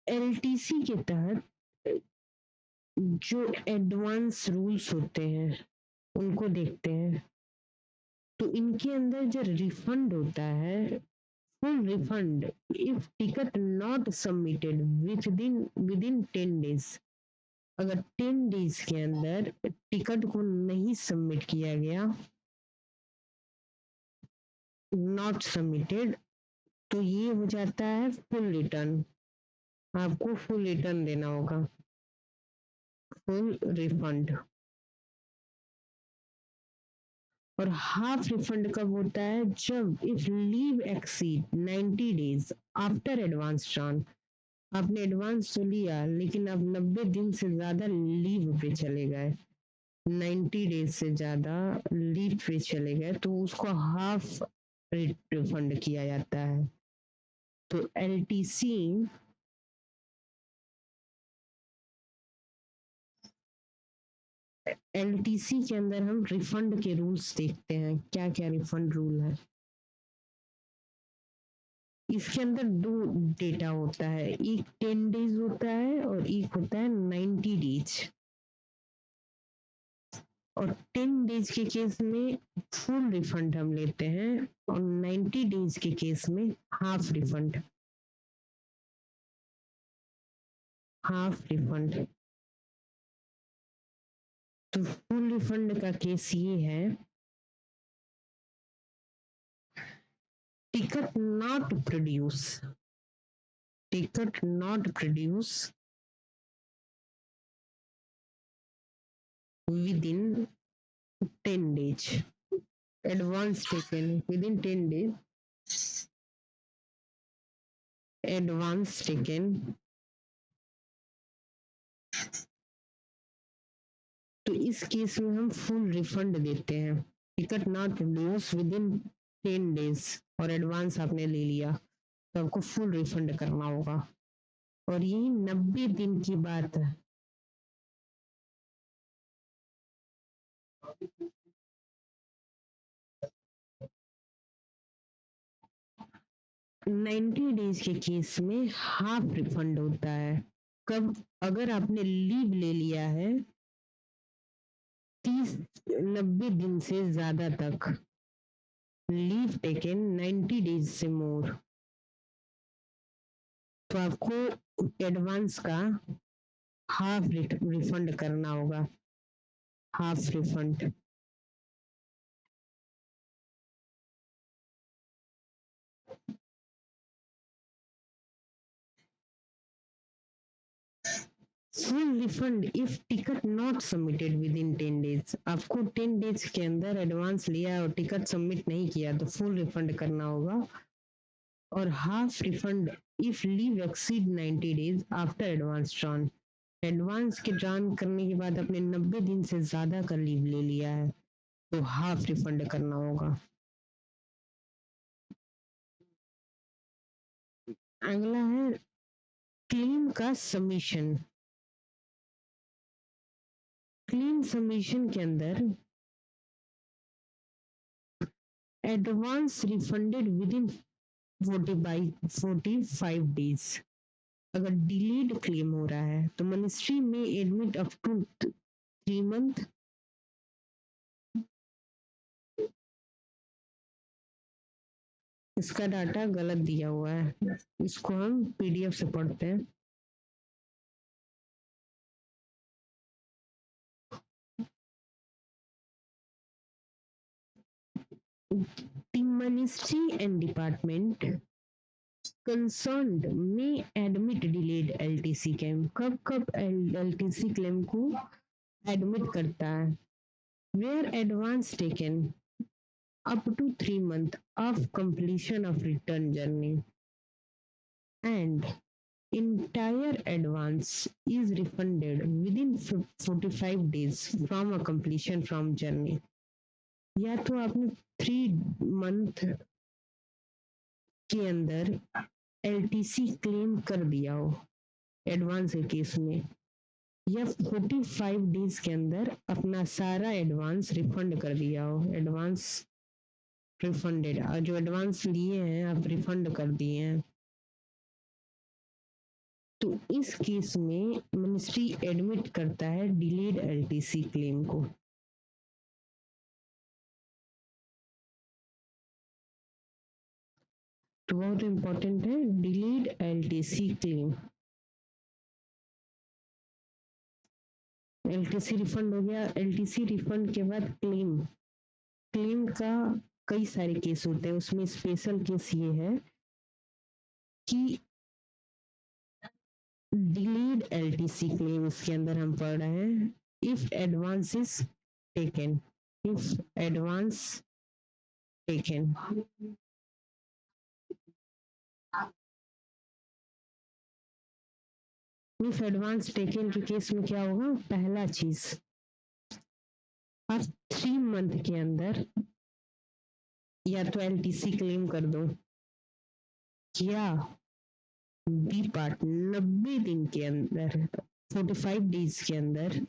LTC के तहत जो एडवांस रूल्स होते हैं उनको देखते हैं। तो इनके अंदर जो रिफंड होता है, full refund if ticket not submitted within 10 days. अगर 10 डेज के अंदर टिकट को नहीं सबमिट किया गया, नॉट सबमिटेड, तो ये हो जाता है फुल रिटर्न। आपको फुल रिटर्न देना होगा, फुल रिफंड। और हाफ रिफंड कब होता है? जब if leave exceed 90 days after advance trans. आपने एडवांस तो लिया लेकिन आप 90 दिन से ज्यादा लीव पे चले गए, 90 डेज से ज्यादा लीव पे चले गए, तो उसको हाफ रिफंड किया जाता है। तो एलटीसी एलटीसी के अंदर हम रिफंड के रूल्स देखते हैं, क्या क्या रिफंड रूल है। इसके अंदर दो डेटा होता है, एक 10 डेज होता है और एक होता है 90 डेज। और 10 डेज के केस में फुल रिफंड हम लेते हैं और 90 डेज के केस में हाफ रिफंड, हाफ रिफंड। तो फुल रिफंड का केस ये है, ticket not produce, ticket not produce within 10 days, advance taken within 10 days, advance taken। तो इस केस में हम फुल रिफंड देते हैं। Ticket not produce with in 10 days और एडवांस आपने ले लिया, तो आपको फुल रिफंड करना होगा। और यही 90 दिन की बात है। नाइन्टी डेज के केस में हाफ रिफंड होता है। कब? अगर आपने लीव ले लिया है 90 दिन से ज्यादा तक, लीव टेकन 90 डेज से मोर, तो आपको एडवांस का हाफ रिफंड करना होगा, half refund. Full refund if ticket not submitted with in 10 days. आपको 10 डेज के अंदर एडवांस लिया और टिकट सबमिट नहीं किया तो फुल रिफंड करना होगा। और half refund if leave exceed 90 days after advance trans. Advance के ट्रांस करने के बाद अपने 90 दिन से ज्यादा का लीव ले लिया है तो हाफ रिफंड करना होगा। अगला है क्लेम का सबमिशन। क्लेम सबमिशन के अंदर advance refunded with in 45 days. अगर डिलेड क्लेम हो रहा है तो मिनिस्ट्री में एडमिट अप टू 3 मंथ। इसका डाटा गलत दिया हुआ है, इसको हम पीडीएफ से पढ़ते हैं। The ministry and department concerned may admit delayed LTC claim। कब कब LTC claim को एडमिट करता है? Where advance taken up to 3 months of completion of return journey and entire advance is refunded within 45 days from a completion from journey। या तो आपने 3 month के अंदर एलटीसी क्लेम कर दिया हो एडवांस के केस में, या 45 डेज के अंदर अपना सारा एडवांस रिफंड कर दिया हो। एडवांस रिफंडेड, और जो एडवांस लिए हैं आप रिफंड कर दिए हैं, तो इस केस में मिनिस्ट्री एडमिट करता है डिलेड एलटीसी क्लेम को। तो बहुत इंपॉर्टेंट है delayed LTC claim. LTC refund हो गया। एलटीसी रिफंड के बाद क्लेम, क्लेम का कई सारे केस होते हैं, उसमें स्पेशल केस ये है कि डिलेड एलटीसी क्लेम, इसके अंदर हम पढ़ रहे हैं if advance is taken, if advance taken, if advance taken के केस में क्या होगा, पहला चीज आप 3 मंथ के अंदर या तो एलटीसी क्लेम कर दो, या बी पार्ट 90 दिन के अंदर, 45 डेज के अंदर,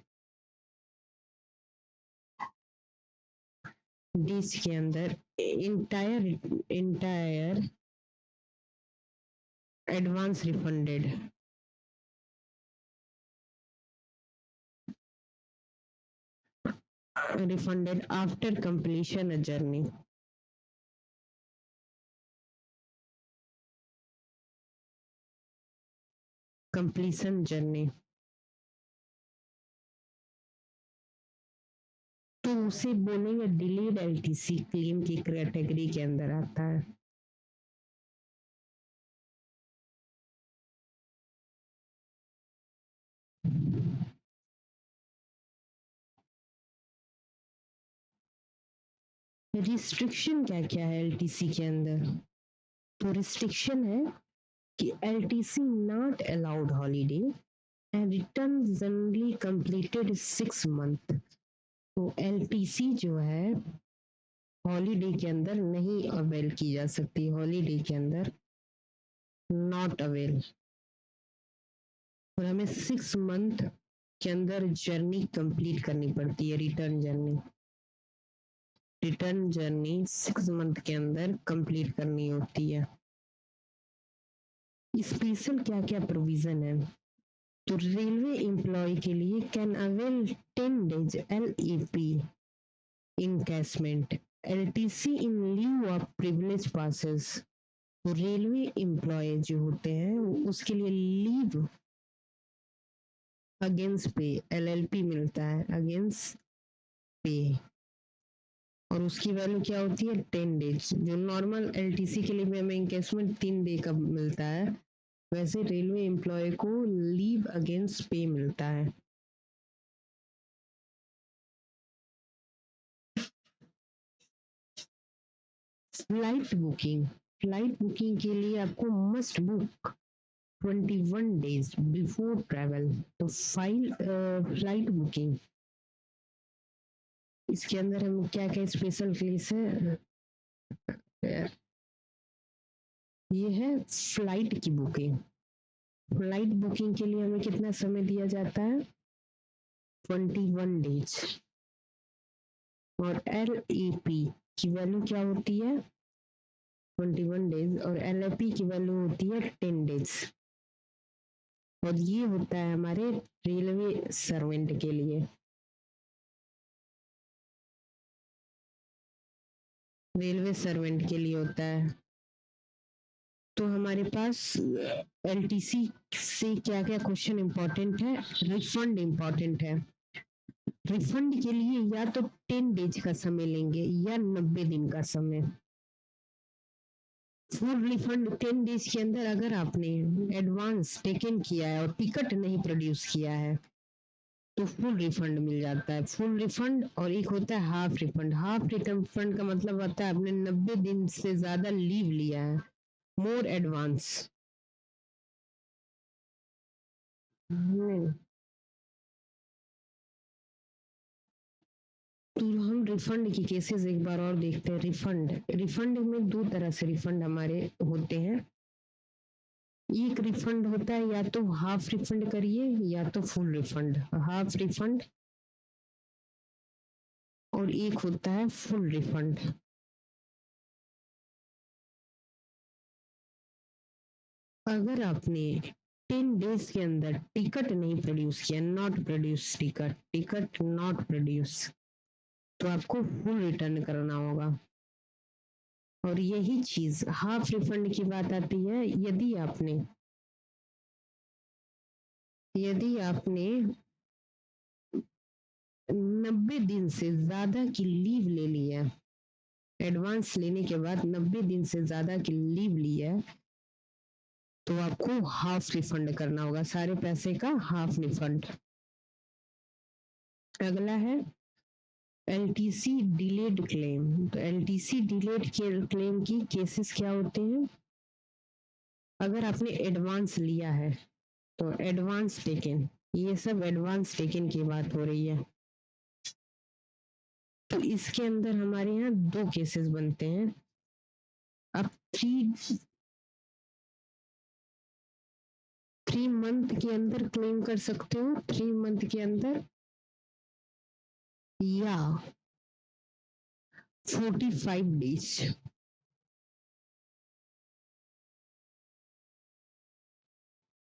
डेज के अंदर entire advance refunded, refunded after completion a journey. Completion journey. तो उसे बोलेंगे डिलेड एलटीसी क्लेम की कैटेगरी के अंदर आता है। रिस्ट्रिक्शन क्या क्या है एलटीसी के अंदर? तो रिस्ट्रिक्शन है कि LTC not allowed holiday and return generally completed 6 month. तो एलटीसी जो है हॉलीडे के अंदर नहीं अवेल की जा सकती, हॉलीडे के अंदर नॉट अवेल, और हमें 6 मंथ के अंदर जर्नी कंप्लीट करनी पड़ती है, return journey. Return journey 6 month के अंदर कंप्लीट करनी होती है। स्पेशल क्या क्या प्रोविजन है? तो रेलवे एम्प्लॉय के लिए can avail 10 days LAP encashment LTC in leave of privilege passes. तो रेलवे एम्प्लॉय जो होते हैं उसके लिए लीव अगेंस्ट पे LLP मिलता है, अगेंस्ट पे, और उसकी वैल्यू क्या होती है 10 डेज। जो नॉर्मल एलटीसी के लिए भी हमें इंकेशमेंट 3 डे का मिलता है, वैसे रेलवे एम्प्लॉय को लीव अगेंस्ट पे मिलता है। फ्लाइट बुकिंग, फ्लाइट बुकिंग के लिए आपको must book 21 days before travel. तो फ्लाइट बुकिंग, इसके अंदर हम क्या क्या स्पेशल केस है, ये है फ्लाइट की बुकिंग। फ्लाइट बुकिंग के लिए हमें कितना समय दिया जाता है 21 डेज, और LAP की वैल्यू क्या होती है 21 डेज, और LAP की वैल्यू होती है 10 डेज। और ये होता है हमारे रेलवे सर्वेंट के लिए, रेलवे सर्वेंट के लिए होता है। तो हमारे पास एलटीसी से क्या क्या क्वेश्चन इंपॉर्टेंट है? रिफंड इंपॉर्टेंट है। रिफंड के लिए या तो 10 डेज का समय लेंगे या 90 दिन का समय। फुल रिफंड 10 डेज के अंदर अगर आपने एडवांस टेकन किया है और टिकट नहीं प्रोड्यूस किया है तो फुल रिफंड मिल जाता है, फुल रिफंड। और एक होता है हाफ रिफंड। हाफ रिफंड का मतलब होता है आपने 90 दिन से ज्यादा लीव लिया है, मोर एडवांस। तो हम रिफंड की केसेस एक बार और देखते हैं। रिफंड, रिफंड में 2 तरह से रिफंड हमारे होते हैं। एक रिफंड होता है या तो हाफ रिफंड करिए या तो फुल रिफंड, हाफ रिफंड, और एक होता है फुल रिफंड। अगर आपने 10 डेज के अंदर टिकट नहीं प्रोड्यूस किया, not produce ticket, ticket not produce, तो आपको फुल रिटर्न करना होगा। और यही चीज हाफ रिफंड की बात आती है। यदि आपने 90 दिन से ज्यादा की लीव ले ली है, एडवांस लेने के बाद 90 दिन से ज्यादा की लीव ली है, तो आपको हाफ रिफंड करना होगा, सारे पैसे का हाफ रिफंड। अगला है एलटीसी डिलेड क्लेम। तो एलटीसी डिलेड क्लेम की केसेस क्या होते हैं? अगर आपने एडवांस लिया है तो एडवांस टेकन, ये सब एडवांस टेकन की बात हो रही है। तो इसके अंदर हमारे यहाँ 2 केसेस बनते हैं। आप 3 मंथ के अंदर क्लेम कर सकते हो, 3 मंथ के अंदर, या 45 डेज।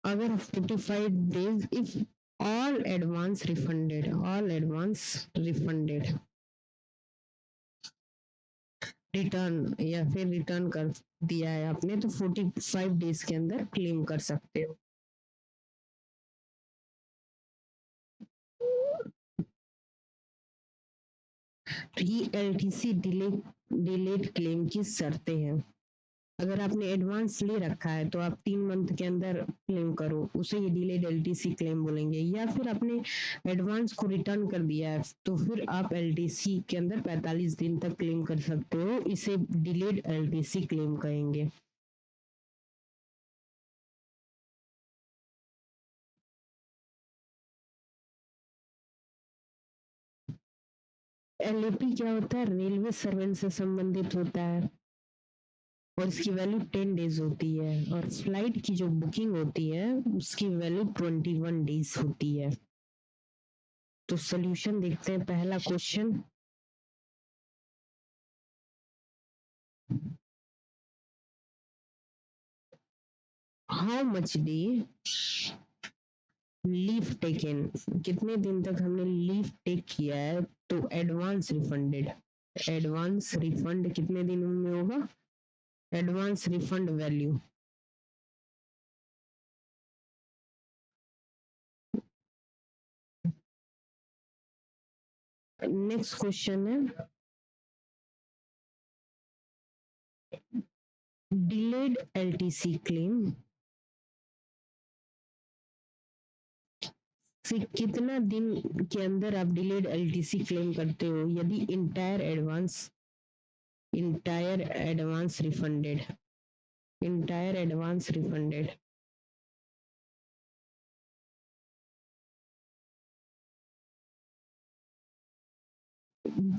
अगर 45 days, if all advance refunded, return या फिर रिटर्न कर दिया है आपने, तो 45 डेज के अंदर क्लेम कर सकते हो। ये एलटीसी डिलेड क्लेम की शर्तें हैं। अगर आपने एडवांस ले रखा है तो आप 3 मंथ के अंदर क्लेम करो, उसे ये डिलेड एलटीसी क्लेम बोलेंगे। या फिर आपने एडवांस को रिटर्न कर दिया है तो फिर आप एलटीसी के अंदर 45 दिन तक क्लेम कर सकते हो, इसे डिलेड एलटीसी क्लेम कहेंगे। एलएपी क्या होता है? रेलवे सर्वेंट से संबंधित होता है और इसकी वैल्यू 10 डेज होती है। और फ्लाइट की जो बुकिंग होती है उसकी वैल्यू 21 डेज होती है। तो सोल्यूशन देखते हैं। पहला question, how much day leave taken, कितने दिन तक हमने लीव टेक किया है, तो एडवांस रिफंडेड। एडवांस रिफंड कितने दिन में होगा? Advance refund value, next question है डिलेड एलटीसी क्लेम से कितना दिन के अंदर आप डिलेड एलटीसी क्लेम करते हो यदि entire advance refunded.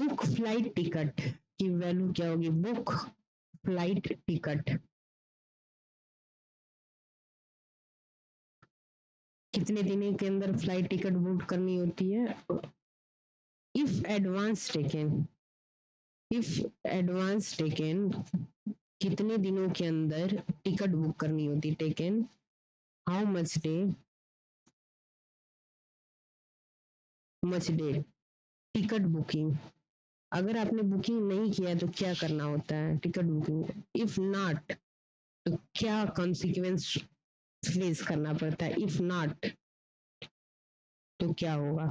Book flight ticket की वैल्यू क्या होगी? बुक फ्लाइट टिकट कितने दिनों के अंदर फ्लाइट टिकट बुक करनी होती है? इफ एडवांस टेकन कितने दिनों के अंदर टिकट बुक करनी होती? Taken how much day ticket booking. अगर आपने बुकिंग नहीं किया तो क्या करना होता है? Ticket booking. इफ नॉट, तो क्या कॉन्सिक्वेंस फेस करना पड़ता है? इफ नॉट तो क्या होगा?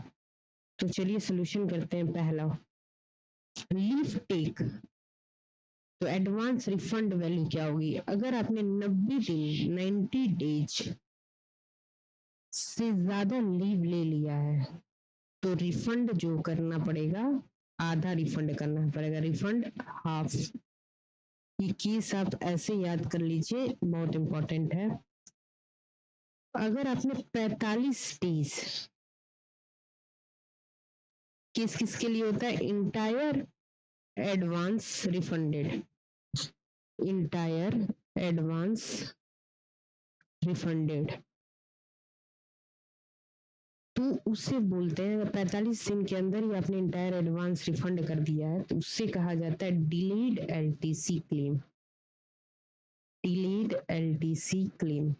तो चलिए सोल्यूशन करते हैं। पहला, लीव टेक, तो एडवांस रिफंड वैल्यू क्या होगी? अगर आपने 90 डेज से ज्यादा लीव ले लिया है तो रिफंड जो करना पड़ेगा, आधा रिफंड करना पड़ेगा, रिफंड हाफ। ये केस आप ऐसे याद कर लीजिए, बहुत इंपॉर्टेंट है। अगर आपने 45 डेज, किस किसके लिए होता है? Entire advance refunded, entire advance refunded, तो उसे बोलते हैं, अगर 45 दिन के अंदर ही आपने इंटायर एडवांस रिफंड कर दिया है तो उससे कहा जाता है delayed LTC claim, delayed LTC claim.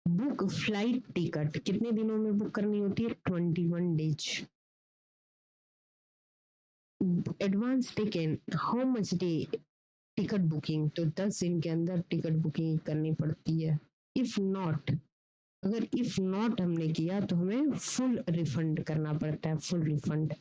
Book flight ticket कितने दिनों में बुक करनी होती है? 21 days. Advance taken how much day ticket booking, तो 10 दिन के अंदर टिकट बुकिंग करनी पड़ती है। इफ नॉट, अगर इफ नॉट हमने किया तो हमें फुल रिफंड करना पड़ता है, फुल रिफंड।